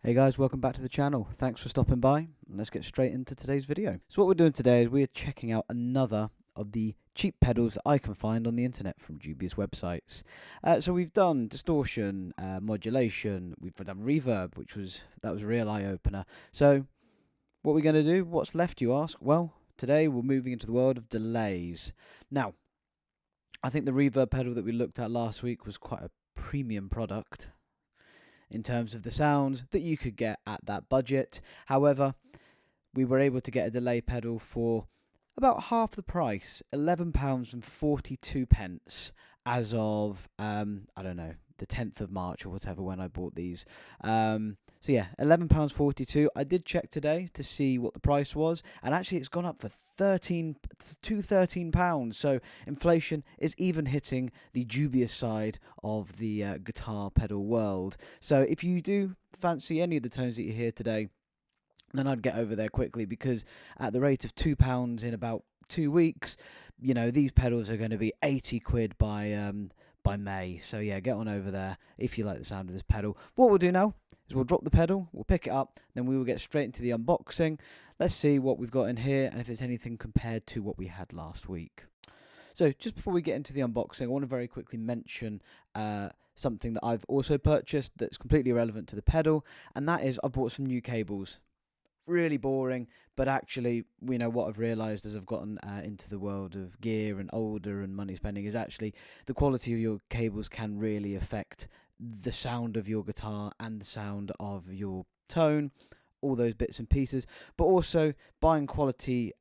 Hey guys, welcome back to the channel. Thanks for stopping by. Let's get straight into today's video. So what we're doing today is we're checking out another of the cheap pedals that I can find on the internet from dubious websites. So we've done distortion, modulation, we've done reverb, that was a real eye-opener. So what we're going to do, what's left you ask? Well, today we're moving into the world of delays. Now, I think the reverb pedal that we looked at last week was quite a premium product in terms of the sounds that you could get at that budget. However, we were able to get a delay pedal for about half the price, £11.42 as of, I don't know, the 10th of March or whatever when I bought these. So yeah, £11.42. I did check today to see what the price was, and actually it's gone up for £13. So inflation is even hitting the dubious side of the guitar pedal world. So if you do fancy any of the tones that you hear today, then I'd get over there quickly, because at the rate of £2 in about 2 weeks, you know, these pedals are going to be 80 quid by May. So yeah, get on over there if you like the sound of this pedal. What we'll do now is we'll drop the pedal, we'll pick it up, then we will get straight into the unboxing. Let's see what we've got in here and if it's anything compared to what we had last week. So just before we get into the unboxing, I want to very quickly mention something that I've also purchased that's completely irrelevant to the pedal, and that is I've bought some new cables. Really boring, but actually, you know, what I've realised as I've gotten into the world of gear and older and money spending is actually the quality of your cables can really affect the sound of your guitar and the sound of your tone, all those bits and pieces. But also, buying quality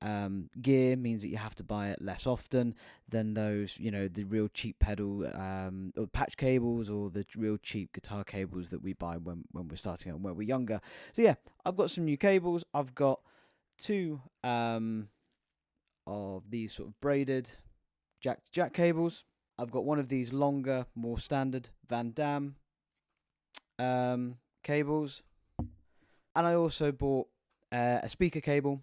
gear means that you have to buy it less often than those, you know, the real cheap pedal or patch cables, or the real cheap guitar cables that we buy when we're starting out and when we're younger. So yeah, I've got some new cables. I've got two of these sort of braided jack-to-jack cables. I've got one of these longer, more standard Van Dam cables. And I also bought a speaker cable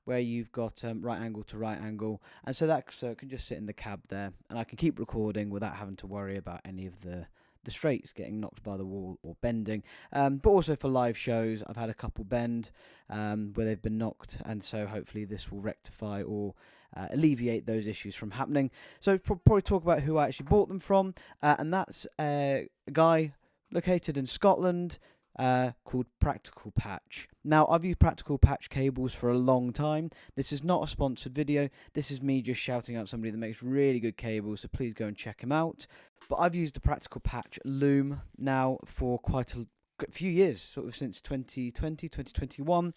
where you've got right angle to right angle, and so it can just sit in the cab there, and I can keep recording without having to worry about any of the straights getting knocked by the wall or bending. But also for live shows, I've had a couple bend where they've been knocked, and so hopefully this will rectify or alleviate those issues from happening. So probably talk about who I actually bought them from, and that's a guy located in Scotland, called Practical Patch. Now, I've used Practical Patch cables for a long time. This is not a sponsored video. This is me just shouting out somebody that makes really good cables, so please go and check him out. But I've used the Practical Patch Loom now for quite a few years, sort of since 2020, 2021.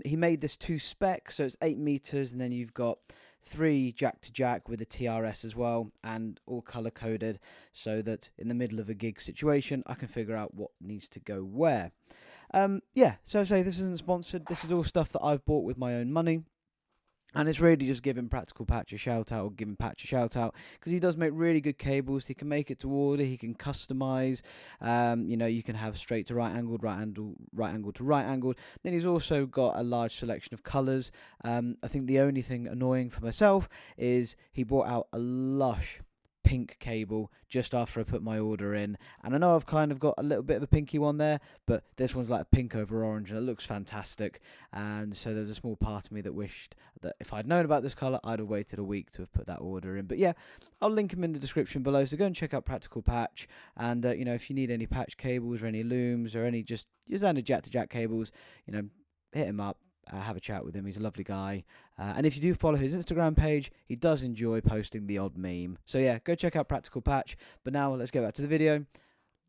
He made this to spec, so it's 8 meters, and then you've got 3 jack to jack with a TRS as well, and all color coded, so that in the middle of a gig situation I can figure out what needs to go where. Yeah, so I say this isn't sponsored. This is all stuff that I've bought with my own money. And it's really just giving Practical Patch a shout out, or giving Patch a shout out, because he does make really good cables. He can make it to order. He can customize. You know, you can have straight to right angled, right angled to right angled. Then he's also got a large selection of colors. I think the only thing annoying for myself is he brought out a lush pink cable just after I put my order in, and I know I've kind of got a little bit of a pinky one there, but this one's like a pink over orange and it looks fantastic. And so there's a small part of me that wished that if I'd known about this color, I'd have waited a week to have put that order in. But yeah, I'll link him in the description below, so go and check out Practical Patch. And you know, if you need any patch cables or any looms or any just standard jack to jack cables, you know, hit him up. Have a chat with him. He's a lovely guy. And if you do follow his Instagram page, he does enjoy posting the odd meme. So yeah, go check out Practical Patch. But now let's get back to the video.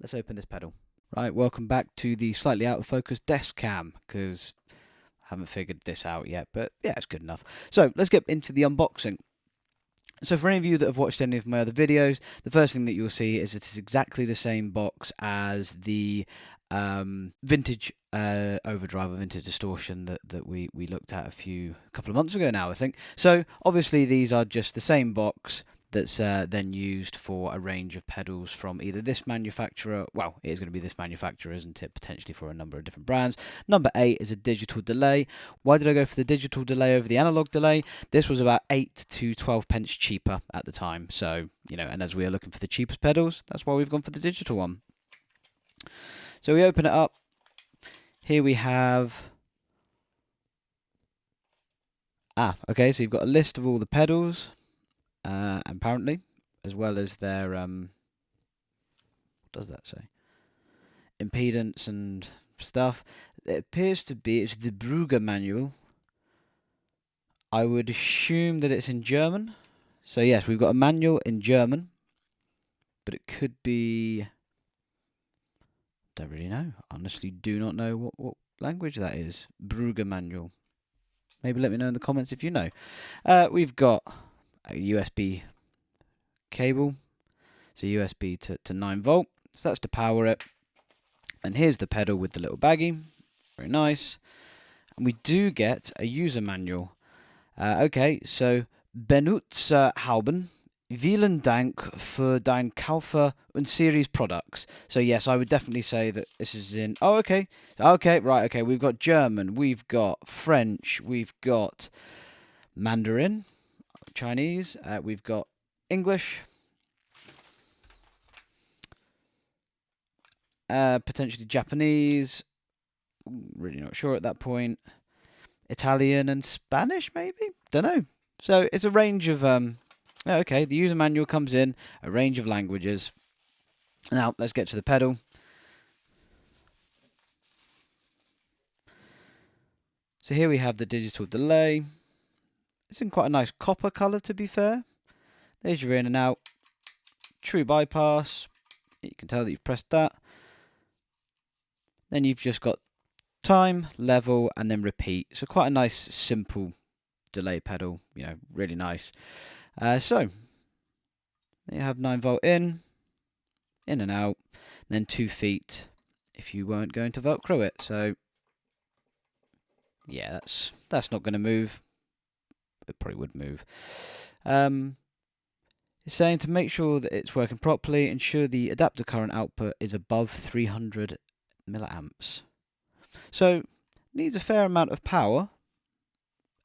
Let's open this pedal. Right, welcome back to the slightly out of focus desk cam, because I haven't figured this out yet, but yeah, it's good enough. So let's get into the unboxing. So for any of you that have watched any of my other videos, the first thing that you'll see is it's exactly the same box as the vintage overdrive or vintage distortion that we looked at a couple of months ago now, I think. So obviously these are just the same box that's then used for a range of pedals from either this manufacturer. Well, it is going to be this manufacturer, isn't it? Potentially for a number of different brands. Number 8 is a digital delay. Why did I go for the digital delay over the analog delay? This was about 8 to 12 pence cheaper at the time. So, you know, and as we are looking for the cheapest pedals, that's why we've gone for the digital one. So we open it up. Here we have... okay, so you've got a list of all the pedals, apparently, as well as their, what does that say? Impedance and stuff. It appears to be, it's the Brugger manual. I would assume that it's in German. So yes, we've got a manual in German, but it could be... Don't really know. Honestly, do not know what language that is. Brugger manual. Maybe let me know in the comments if you know. We've got a USB cable. So USB to 9 volt. So that's to power it. And here's the pedal with the little baggie. Very nice. And we do get a user manual. Okay, so Benutzer haben. Vielen Dank für dein Kaufe und Series products. So yes, I would definitely say that this is in... Oh, okay. Okay, right, okay. We've got German, we've got French, we've got Mandarin, Chinese, we've got English, potentially Japanese, really not sure at that point, Italian and Spanish maybe? Don't know. So it's a range of... okay, the user manual comes in a range of languages. Now, let's get to the pedal. So here we have the digital delay. It's in quite a nice copper colour, to be fair. There's your in and out. True bypass. You can tell that you've pressed that. Then you've just got time, level, and then repeat. So quite a nice, simple delay pedal. You know, really nice. So, you have 9 volt in and out, and then 2 feet if you weren't going to Velcro it. So, yeah, that's not going to move. It probably would move. It's saying to make sure that it's working properly, ensure the adapter current output is above 300 milliamps. So, needs a fair amount of power.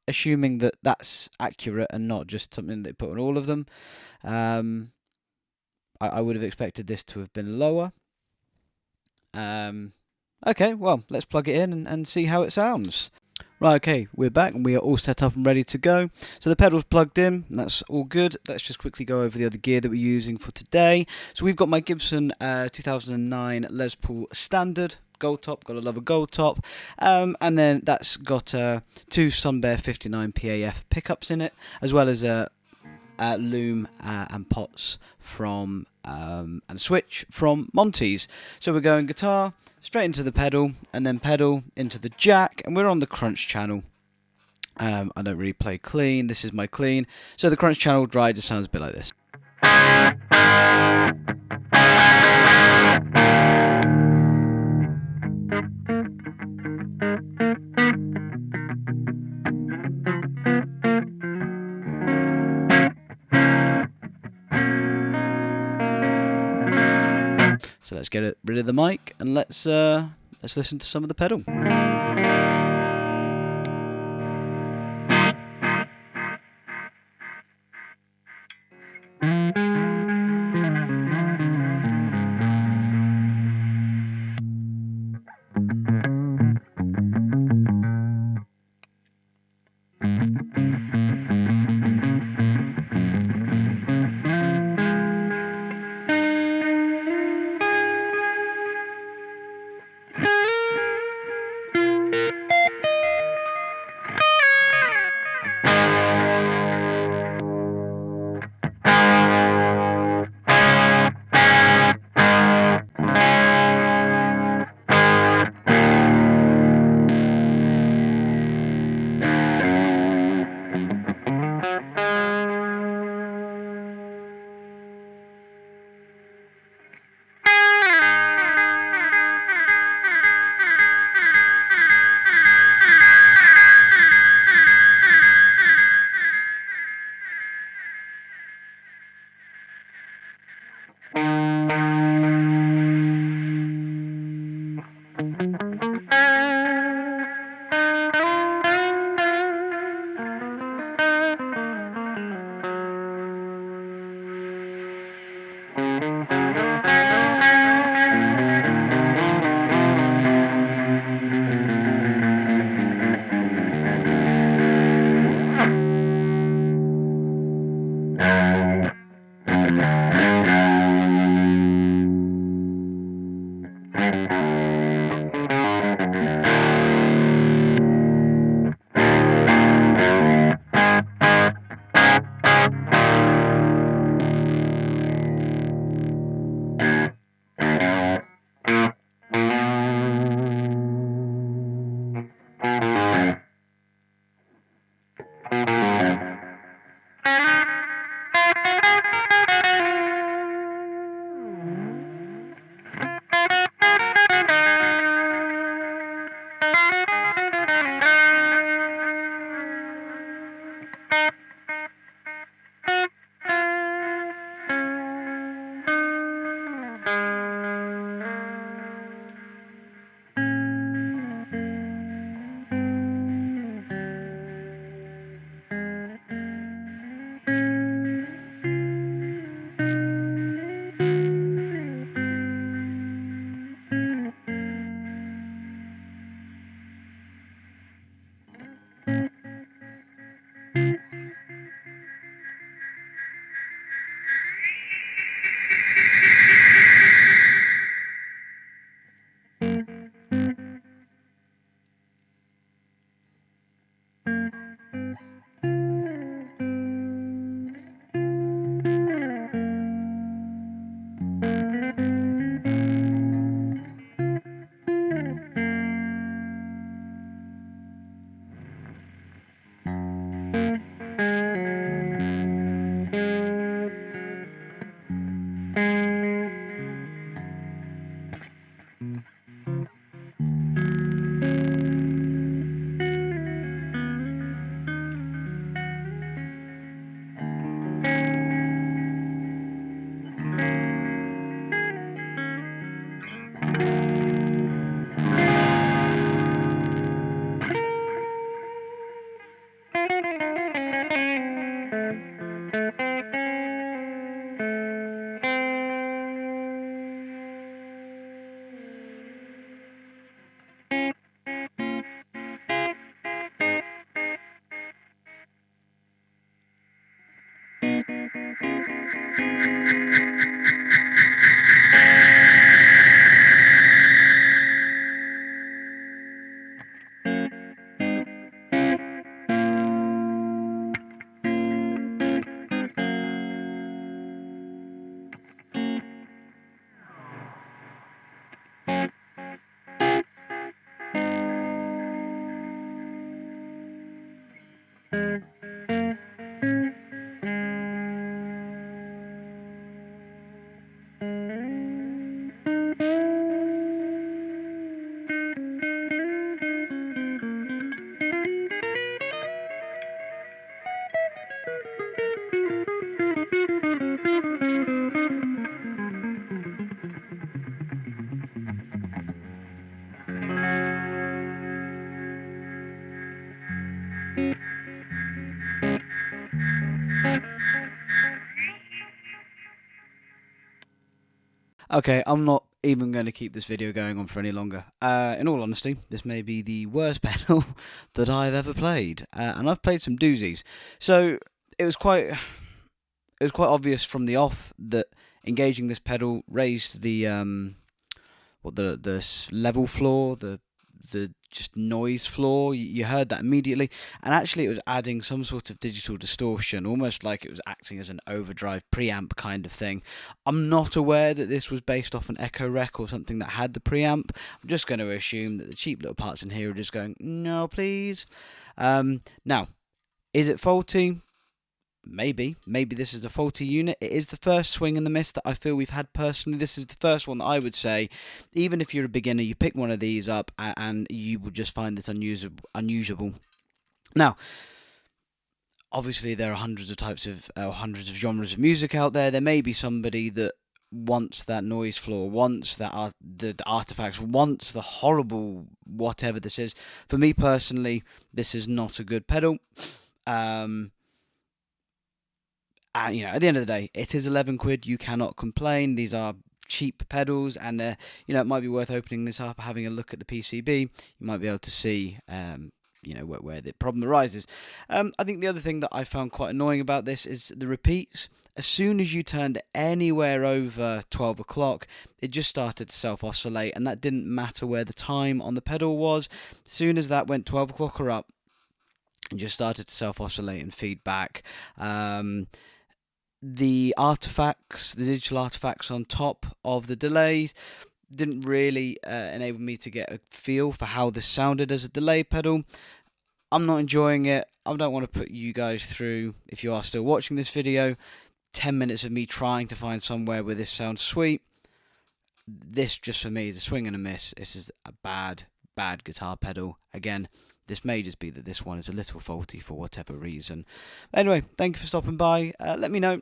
Assuming that that's accurate and not just something they put on all of them. I would have expected this to have been lower. Okay, well, let's plug it in and see how it sounds. Right, okay, we're back and we are all set up and ready to go. So the pedal's plugged in, that's all good. Let's just quickly go over the other gear that we're using for today. So we've got my Gibson 2009 Les Paul Standard. Gold top, gotta love a gold top, and then that's got 2 Sunbear 59 PAF pickups in it, as well as a loom and pots from and a switch from Monty's. So we're going guitar straight into the pedal, and then pedal into the jack, and we're on the crunch channel. I don't really play clean. This is my clean. So the crunch channel dry just sounds a bit like this. So let's get rid of the mic and let's listen to some of the pedal. Okay, I'm not even going to keep this video going on for any longer. In all honesty, this may be the worst pedal that I've ever played, and I've played some doozies. So it was quite obvious from the off that engaging this pedal raised the level floor, the just noise floor. You heard that immediately, and actually it was adding some sort of digital distortion, almost like it was acting as an overdrive preamp kind of thing. I'm not aware that this was based off an Echo Rec or something that had the preamp. I'm just going to assume that the cheap little parts in here are just going, no please. Now, is it faulty? Maybe this is a faulty unit. It is the first swing and the miss that I feel we've had personally. This is the first one that I would say, even if you're a beginner, you pick one of these up and you will just find this unusable. Now, obviously there are hundreds of types of, hundreds of genres of music out there. There may be somebody that wants that noise floor, wants that the artifacts, wants the horrible whatever this is. For me personally, this is not a good pedal. And, you know, at the end of the day, it is 11 quid. You cannot complain. These are cheap pedals, and you know, it might be worth opening this up, having a look at the PCB. You might be able to see, you know, where the problem arises. I think the other thing that I found quite annoying about this is the repeats. As soon as you turned anywhere over 12 o'clock, it just started to self-oscillate, and that didn't matter where the time on the pedal was. As soon as that went 12 o'clock or up, it just started to self-oscillate and feedback. The artifacts, the digital artifacts on top of the delays, didn't really enable me to get a feel for how this sounded as a delay pedal. I'm not enjoying it. I don't want to put you guys through, if you are still watching this video, 10 minutes of me trying to find somewhere where this sounds sweet. This, just for me, is a swing and a miss. This is a bad guitar pedal. Again, this may just be that this one is a little faulty for whatever reason. Anyway, thank you for stopping by. Let me know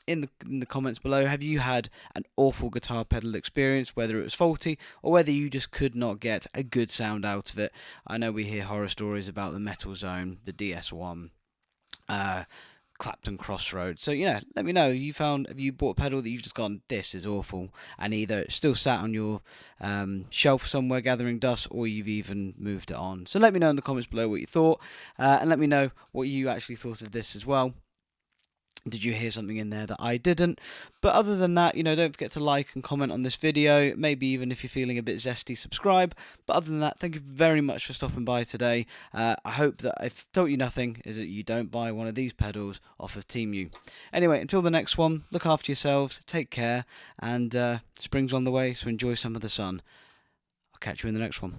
in the comments below, have you had an awful guitar pedal experience, whether it was faulty or whether you just could not get a good sound out of it? I know we hear horror stories about the Metal Zone, the DS1, Clapton Crossroads. So, you know, let me know. Have you bought a pedal that you've just gone, this is awful, and either it's still sat on your shelf somewhere gathering dust, or you've even moved it on. So let me know in the comments below what you thought, and let me know what you actually thought of this as well. Did you hear something in there that I didn't? But other than that, you know, don't forget to like and comment on this video. Maybe even if you're feeling a bit zesty, subscribe. But other than that, thank you very much for stopping by today. I hope that I've taught you nothing is that you don't buy one of these pedals off of Temu. Anyway, until the next one, look after yourselves, take care, and spring's on the way, so enjoy some of the sun. I'll catch you in the next one.